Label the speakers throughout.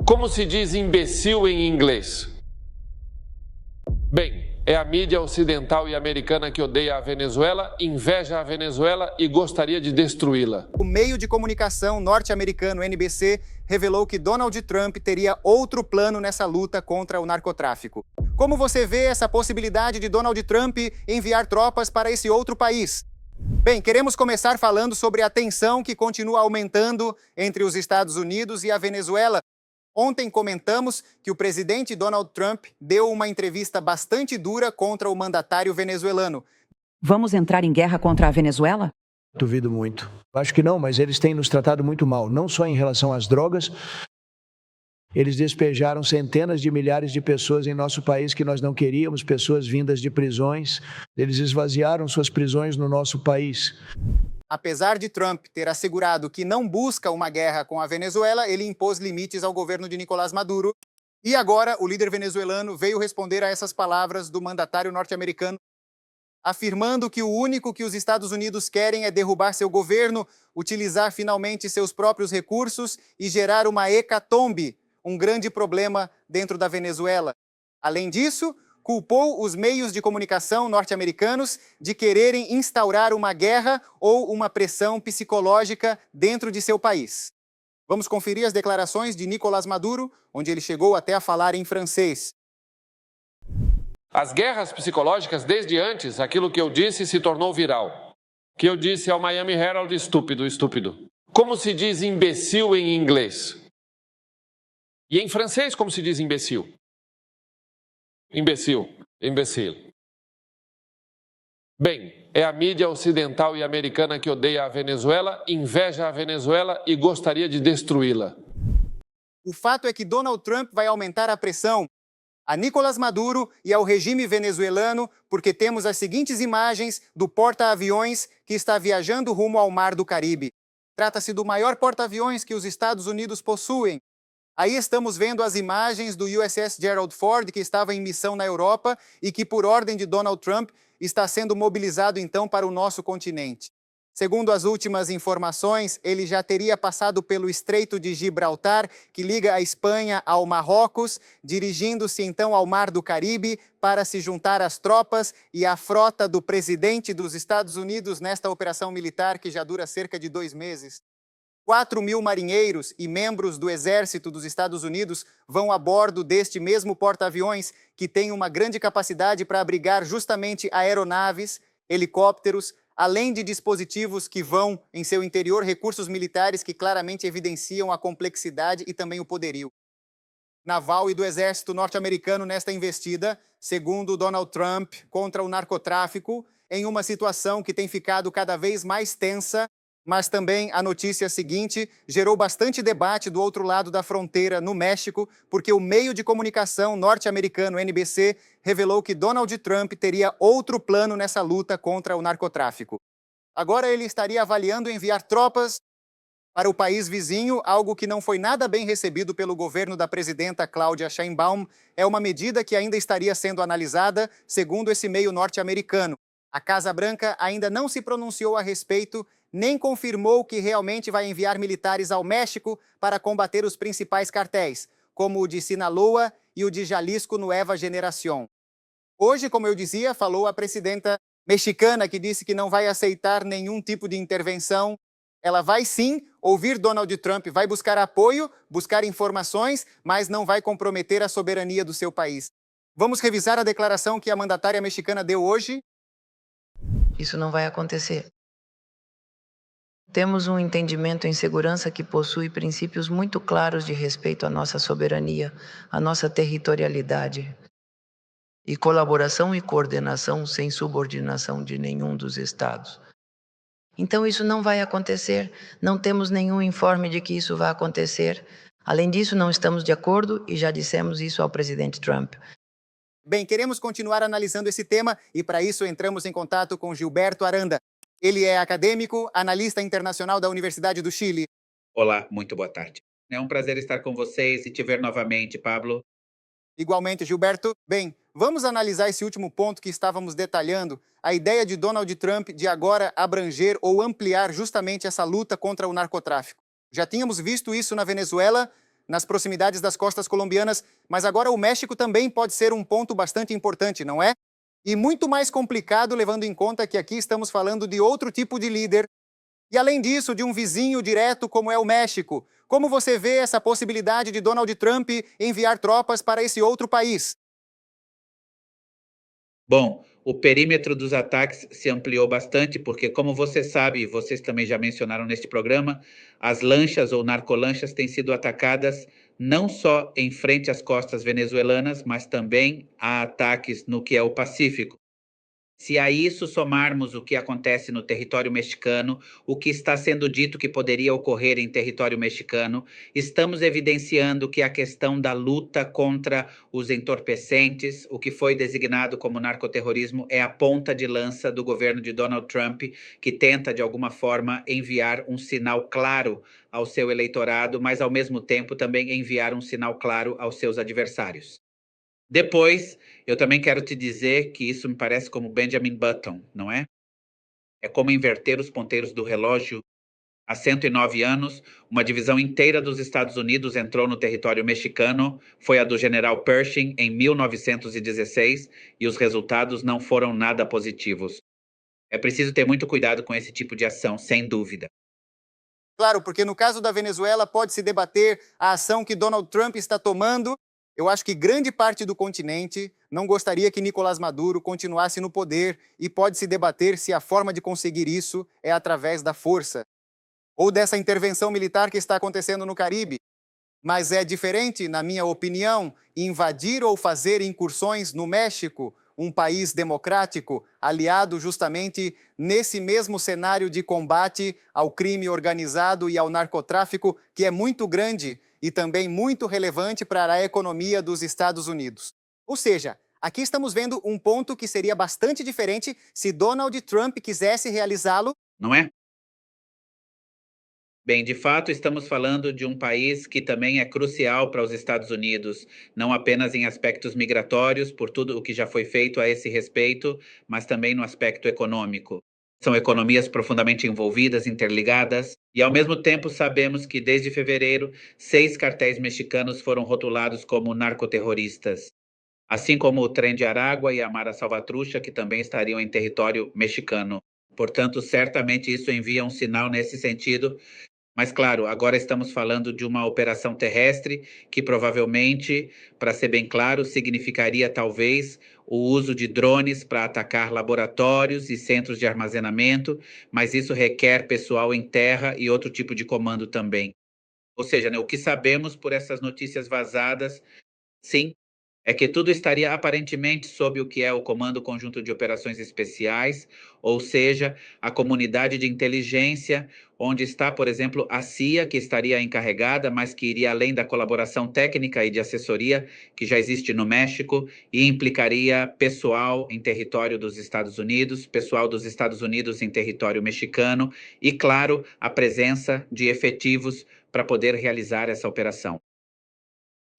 Speaker 1: Como se diz imbecil em inglês? Bem, é a mídia ocidental e americana que odeia a Venezuela, inveja a Venezuela e gostaria de destruí-la.
Speaker 2: O meio de comunicação norte-americano NBC revelou que Donald Trump teria outro plano nessa luta contra o narcotráfico. Como você vê essa possibilidade de Donald Trump enviar tropas para esse outro país? Bem, queremos começar falando sobre a tensão que continua aumentando entre os Estados Unidos e a Venezuela. Ontem comentamos que o presidente Donald Trump deu uma entrevista bastante dura contra o mandatário venezuelano.
Speaker 3: Vamos entrar em guerra contra a Venezuela?
Speaker 4: Duvido muito. Acho que não, mas eles têm nos tratado muito mal, não só em relação às drogas. Eles despejaram centenas de milhares de pessoas em nosso país que nós não queríamos, pessoas vindas de prisões. Eles esvaziaram suas prisões no nosso país.
Speaker 2: Apesar de Trump ter assegurado que não busca uma guerra com a Venezuela, ele impôs limites ao governo de Nicolás Maduro. E agora o líder venezuelano veio responder a essas palavras do mandatário norte-americano, afirmando que o único que os Estados Unidos querem é derrubar seu governo, utilizar finalmente seus próprios recursos e gerar uma hecatombe, um grande problema dentro da Venezuela. Além disso, culpou os meios de comunicação norte-americanos de quererem instaurar uma guerra ou uma pressão psicológica dentro de seu país. Vamos conferir as declarações de Nicolás Maduro, onde ele chegou até a falar em francês.
Speaker 1: As guerras psicológicas, desde antes, aquilo que eu disse se tornou viral. Que eu disse ao Miami Herald, estúpido, estúpido. Como se diz imbecil em inglês? E em francês, como se diz imbecil? Imbecil, imbecil. Bem, é a mídia ocidental e americana que odeia a Venezuela, inveja a Venezuela e gostaria de destruí-la.
Speaker 2: O fato é que Donald Trump vai aumentar a pressão a Nicolás Maduro e ao regime venezuelano, porque temos as seguintes imagens do porta-aviões que está viajando rumo ao Mar do Caribe. Trata-se do maior porta-aviões que os Estados Unidos possuem. Aí estamos vendo as imagens do USS Gerald Ford, que estava em missão na Europa e que, por ordem de Donald Trump, está sendo mobilizado então para o nosso continente. Segundo as últimas informações, ele já teria passado pelo Estreito de Gibraltar, que liga a Espanha ao Marrocos, dirigindo-se então ao Mar do Caribe para se juntar às tropas e à frota do presidente dos Estados Unidos nesta operação militar que já dura cerca de 2 meses. 4.000 marinheiros e membros do Exército dos Estados Unidos vão a bordo deste mesmo porta-aviões, que tem uma grande capacidade para abrigar justamente aeronaves, helicópteros, além de dispositivos que vão em seu interior, recursos militares que claramente evidenciam a complexidade e também o poderio naval e do Exército norte-americano nesta investida, segundo Donald Trump, contra o narcotráfico, em uma situação que tem ficado cada vez mais tensa. Mas também a notícia seguinte gerou bastante debate do outro lado da fronteira, no México, porque o meio de comunicação norte-americano NBC revelou que Donald Trump teria outro plano nessa luta contra o narcotráfico. Agora ele estaria avaliando enviar tropas para o país vizinho, algo que não foi nada bem recebido pelo governo da presidenta Cláudia Sheinbaum. É uma medida que ainda estaria sendo analisada, segundo esse meio norte-americano. A Casa Branca ainda não se pronunciou a respeito, nem confirmou que realmente vai enviar militares ao México para combater os principais cartéis, como o de Sinaloa e o de Jalisco Nueva Generación. Hoje, como eu dizia, falou a presidenta mexicana, que disse que não vai aceitar nenhum tipo de intervenção. Ela vai sim ouvir Donald Trump, vai buscar apoio, buscar informações, mas não vai comprometer a soberania do seu país. Vamos revisar a declaração que a mandatária mexicana deu hoje?
Speaker 5: Isso não vai acontecer. Temos um entendimento em segurança que possui princípios muito claros de respeito à nossa soberania, à nossa territorialidade, e colaboração e coordenação sem subordinação de nenhum dos Estados. Então isso não vai acontecer, não temos nenhum informe de que isso vai acontecer. Além disso, não estamos de acordo e já dissemos isso ao presidente Trump.
Speaker 2: Bem, queremos continuar analisando esse tema e para isso entramos em contato com Gilberto Aranda. Ele é acadêmico, analista internacional da Universidade do Chile.
Speaker 6: Olá, muito boa tarde. É um prazer estar com vocês e te ver novamente, Pablo.
Speaker 2: Igualmente, Gilberto. Bem, vamos analisar esse último ponto que estávamos detalhando, a ideia de Donald Trump de agora abranger ou ampliar justamente essa luta contra o narcotráfico. Já tínhamos visto isso na Venezuela, nas proximidades das costas colombianas, mas agora o México também pode ser um ponto bastante importante, não é? E muito mais complicado, levando em conta que aqui estamos falando de outro tipo de líder, e além disso, de um vizinho direto como é o México. Como você vê essa possibilidade de Donald Trump enviar tropas para esse outro país?
Speaker 6: Bom, o perímetro dos ataques se ampliou bastante, porque, como você sabe, e vocês também já mencionaram neste programa, as lanchas ou narcolanchas têm sido atacadas não só em frente às costas venezuelanas, mas também há ataques no que é o Pacífico. Se a isso somarmos o que acontece no território mexicano, o que está sendo dito que poderia ocorrer em território mexicano, estamos evidenciando que a questão da luta contra os entorpecentes, o que foi designado como narcoterrorismo, é a ponta de lança do governo de Donald Trump, que tenta, de alguma forma, enviar um sinal claro ao seu eleitorado, mas, ao mesmo tempo, também enviar um sinal claro aos seus adversários. Depois, eu também quero te dizer que isso me parece como Benjamin Button, não é? É como inverter os ponteiros do relógio. Há 109 anos, uma divisão inteira dos Estados Unidos entrou no território mexicano, foi a do general Pershing em 1916, e os resultados não foram nada positivos. É preciso ter muito cuidado com esse tipo de ação, sem dúvida.
Speaker 2: Claro, porque no caso da Venezuela pode-se debater a ação que Donald Trump está tomando. Eu acho que grande parte do continente não gostaria que Nicolás Maduro continuasse no poder e pode-se debater se a forma de conseguir isso é através da força ou dessa intervenção militar que está acontecendo no Caribe. Mas é diferente, na minha opinião, invadir ou fazer incursões no México, um país democrático, aliado justamente nesse mesmo cenário de combate ao crime organizado e ao narcotráfico, que é muito grande e também muito relevante para a economia dos Estados Unidos. Ou seja, aqui estamos vendo um ponto que seria bastante diferente se Donald Trump quisesse realizá-lo.
Speaker 6: Não é? Bem, de fato, estamos falando de um país que também é crucial para os Estados Unidos, não apenas em aspectos migratórios, por tudo o que já foi feito a esse respeito, mas também no aspecto econômico. São economias profundamente envolvidas, interligadas, e ao mesmo tempo sabemos que desde fevereiro, 6 cartéis mexicanos foram rotulados como narcoterroristas, assim como o Tren de Aragua e a Mara Salvatrucha, que também estariam em território mexicano. Portanto, certamente isso envia um sinal nesse sentido. Mas, claro, agora estamos falando de uma operação terrestre que provavelmente, para ser bem claro, significaria talvez o uso de drones para atacar laboratórios e centros de armazenamento, mas isso requer pessoal em terra e outro tipo de comando também. Ou seja, né, o que sabemos por essas notícias vazadas, sim, é que tudo estaria aparentemente sob o que é o Comando Conjunto de Operações Especiais, ou seja, a comunidade de inteligência, onde está, por exemplo, a CIA, que estaria encarregada, mas que iria além da colaboração técnica e de assessoria que já existe no México, e implicaria pessoal em território dos Estados Unidos, pessoal dos Estados Unidos em território mexicano, e, claro, a presença de efetivos para poder realizar essa operação.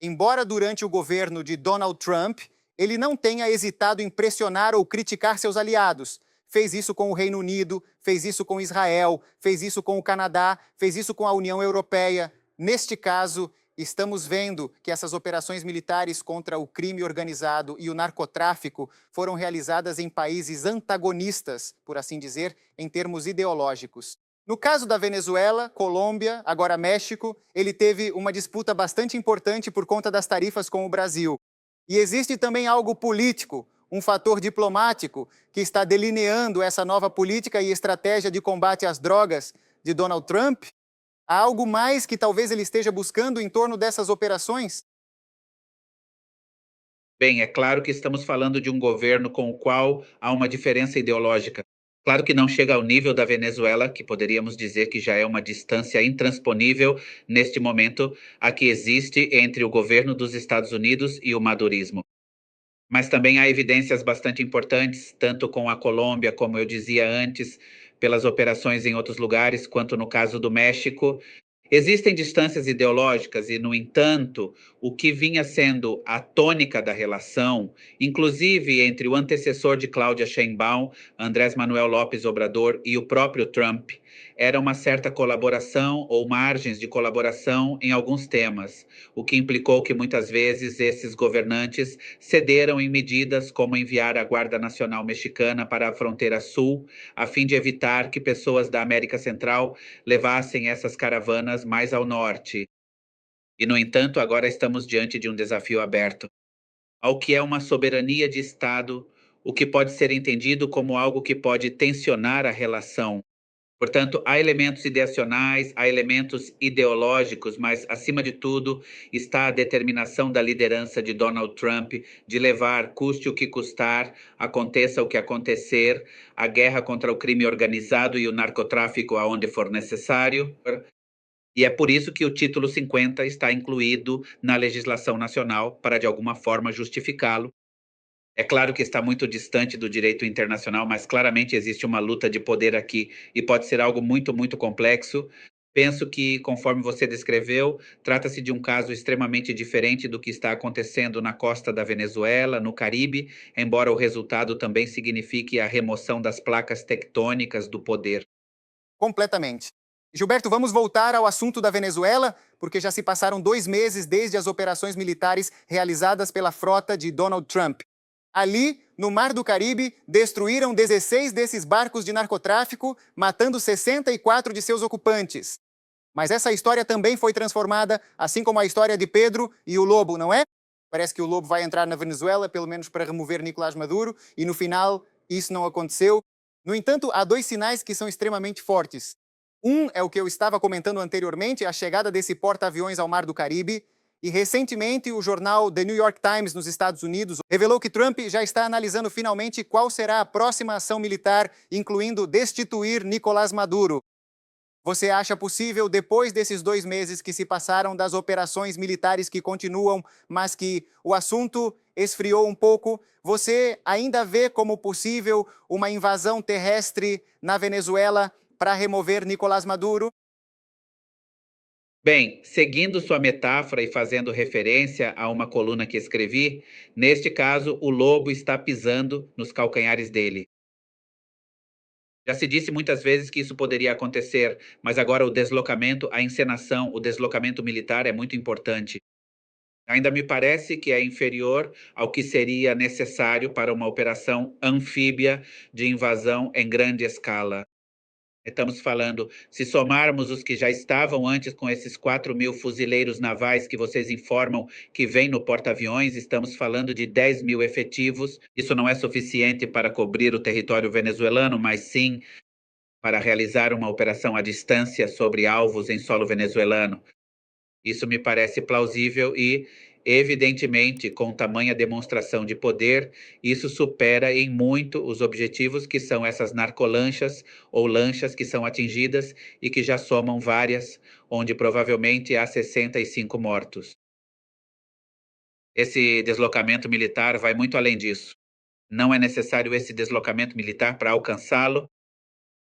Speaker 2: Embora durante o governo de Donald Trump, ele não tenha hesitado em pressionar ou criticar seus aliados. Fez isso com o Reino Unido, fez isso com Israel, fez isso com o Canadá, fez isso com a União Europeia. Neste caso, estamos vendo que essas operações militares contra o crime organizado e o narcotráfico foram realizadas em países antagonistas, por assim dizer, em termos ideológicos. No caso da Venezuela, Colômbia, agora México, ele teve uma disputa bastante importante por conta das tarifas com o Brasil. E existe também algo político, um fator diplomático, que está delineando essa nova política e estratégia de combate às drogas de Donald Trump. Há algo mais que talvez ele esteja buscando em torno dessas operações?
Speaker 6: Bem, é claro que estamos falando de um governo com o qual há uma diferença ideológica. Claro que não chega ao nível da Venezuela, que poderíamos dizer que já é uma distância intransponível neste momento a que existe entre o governo dos Estados Unidos e o madurismo. Mas também há evidências bastante importantes, tanto com a Colômbia, como eu dizia antes, pelas operações em outros lugares, quanto no caso do México. Existem distâncias ideológicas e, no entanto, o que vinha sendo a tônica da relação, inclusive entre o antecessor de Cláudia Sheinbaum, Andrés Manuel López Obrador, e o próprio Trump, era uma certa colaboração ou margens de colaboração em alguns temas, o que implicou que muitas vezes esses governantes cederam em medidas como enviar a Guarda Nacional Mexicana para a fronteira sul, a fim de evitar que pessoas da América Central levassem essas caravanas mais ao norte. E, no entanto, agora estamos diante de um desafio aberto ao que é uma soberania de Estado, o que pode ser entendido como algo que pode tensionar a relação. Portanto, há elementos ideacionais, há elementos ideológicos, mas, acima de tudo, está a determinação da liderança de Donald Trump de levar, custe o que custar, aconteça o que acontecer, a guerra contra o crime organizado e o narcotráfico aonde for necessário. E é por isso que o título 50 está incluído na legislação nacional para, de alguma forma, justificá-lo. É claro que está muito distante do direito internacional, mas claramente existe uma luta de poder aqui e pode ser algo muito, muito complexo. Penso que, conforme você descreveu, trata-se de um caso extremamente diferente do que está acontecendo na costa da Venezuela, no Caribe, embora o resultado também signifique a remoção das placas tectônicas do poder.
Speaker 2: Completamente. Gilberto, vamos voltar ao assunto da Venezuela, porque já se passaram 2 meses desde as operações militares realizadas pela frota de Donald Trump. Ali, no Mar do Caribe, destruíram 16 desses barcos de narcotráfico, matando 64 de seus ocupantes. Mas essa história também foi transformada, assim como a história de Pedro e o Lobo, não é? Parece que o Lobo vai entrar na Venezuela, pelo menos para remover Nicolás Maduro, e no final isso não aconteceu. No entanto, há 2 sinais que são extremamente fortes. Um é o que eu estava comentando anteriormente, a chegada desse porta-aviões ao Mar do Caribe. E recentemente o jornal The New York Times nos Estados Unidos revelou que Trump já está analisando finalmente qual será a próxima ação militar, incluindo destituir Nicolás Maduro. Você acha possível, depois desses 2 meses que se passaram das operações militares que continuam, mas que o assunto esfriou um pouco, você ainda vê como possível uma invasão terrestre na Venezuela para remover Nicolás Maduro?
Speaker 6: Bem, seguindo sua metáfora e fazendo referência a uma coluna que escrevi, neste caso, o lobo está pisando nos calcanhares dele. Já se disse muitas vezes que isso poderia acontecer, mas agora o deslocamento, a encenação, o deslocamento militar é muito importante. Ainda me parece que é inferior ao que seria necessário para uma operação anfíbia de invasão em grande escala. Estamos falando, se somarmos os que já estavam antes com esses 4.000 fuzileiros navais que vocês informam que vêm no porta-aviões, estamos falando de 10.000 efetivos. Isso não é suficiente para cobrir o território venezuelano, mas sim para realizar uma operação à distância sobre alvos em solo venezuelano. Isso me parece plausível e, evidentemente, com tamanha demonstração de poder, isso supera em muito os objetivos que são essas narcolanchas ou lanchas que são atingidas e que já somam várias, onde provavelmente há 65 mortos. Esse deslocamento militar vai muito além disso. Não é necessário esse deslocamento militar para alcançá-lo.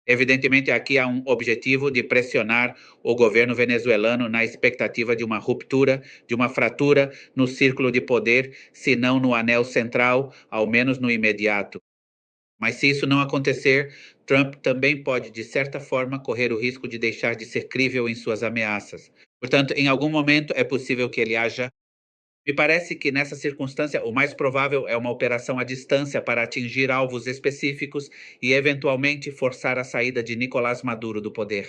Speaker 6: Evidentemente, aqui há um objetivo de pressionar o governo venezuelano na expectativa de uma ruptura, de uma fratura no círculo de poder, se não no anel central, ao menos no imediato. Mas se isso não acontecer, Trump também pode, de certa forma, correr o risco de deixar de ser crível em suas ameaças. Portanto, em algum momento é possível que ele haja. Me parece que, nessa circunstância, o mais provável é uma operação à distância para atingir alvos específicos e, eventualmente, forçar a saída de Nicolás Maduro do poder.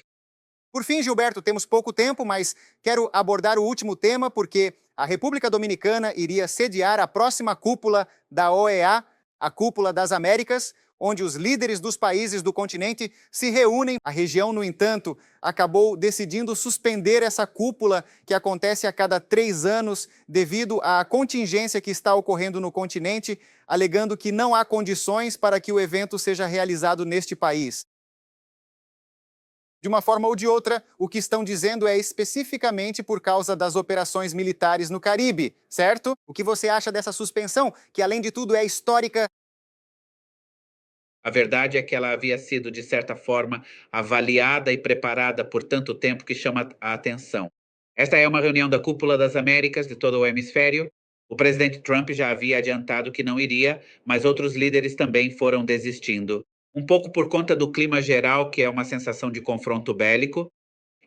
Speaker 2: Por fim, Gilberto, temos pouco tempo, mas quero abordar o último tema porque a República Dominicana iria sediar a próxima cúpula da OEA, a Cúpula das Américas, onde os líderes dos países do continente se reúnem. A região, no entanto, acabou decidindo suspender essa cúpula que acontece a cada 3 anos devido à contingência que está ocorrendo no continente, alegando que não há condições para que o evento seja realizado neste país. De uma forma ou de outra, o que estão dizendo é especificamente por causa das operações militares no Caribe, certo? O que você acha dessa suspensão, que além de tudo é histórica?
Speaker 6: A verdade é que ela havia sido, de certa forma, avaliada e preparada por tanto tempo que chama a atenção. Esta é uma reunião da Cúpula das Américas de todo o hemisfério. O presidente Trump já havia adiantado que não iria, mas outros líderes também foram desistindo. Um pouco por conta do clima geral, que é uma sensação de confronto bélico,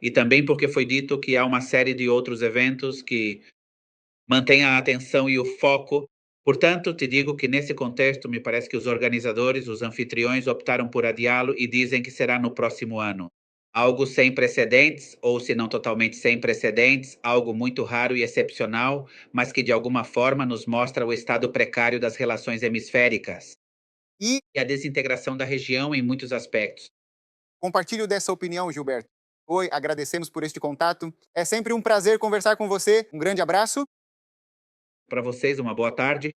Speaker 6: e também porque foi dito que há uma série de outros eventos que mantêm a atenção e o foco. Portanto, te digo que nesse contexto, me parece que os organizadores, os anfitriões, optaram por adiá-lo e dizem que será no próximo ano. Algo sem precedentes, ou se não totalmente sem precedentes, algo muito raro e excepcional, mas que de alguma forma nos mostra o estado precário das relações hemisféricas
Speaker 2: E
Speaker 6: e a desintegração da região em muitos aspectos.
Speaker 2: compartilho dessa opinião, Gilberto. Oi, agradecemos por este contato. É sempre um prazer conversar com você. Um grande abraço.
Speaker 6: Para vocês, uma boa tarde.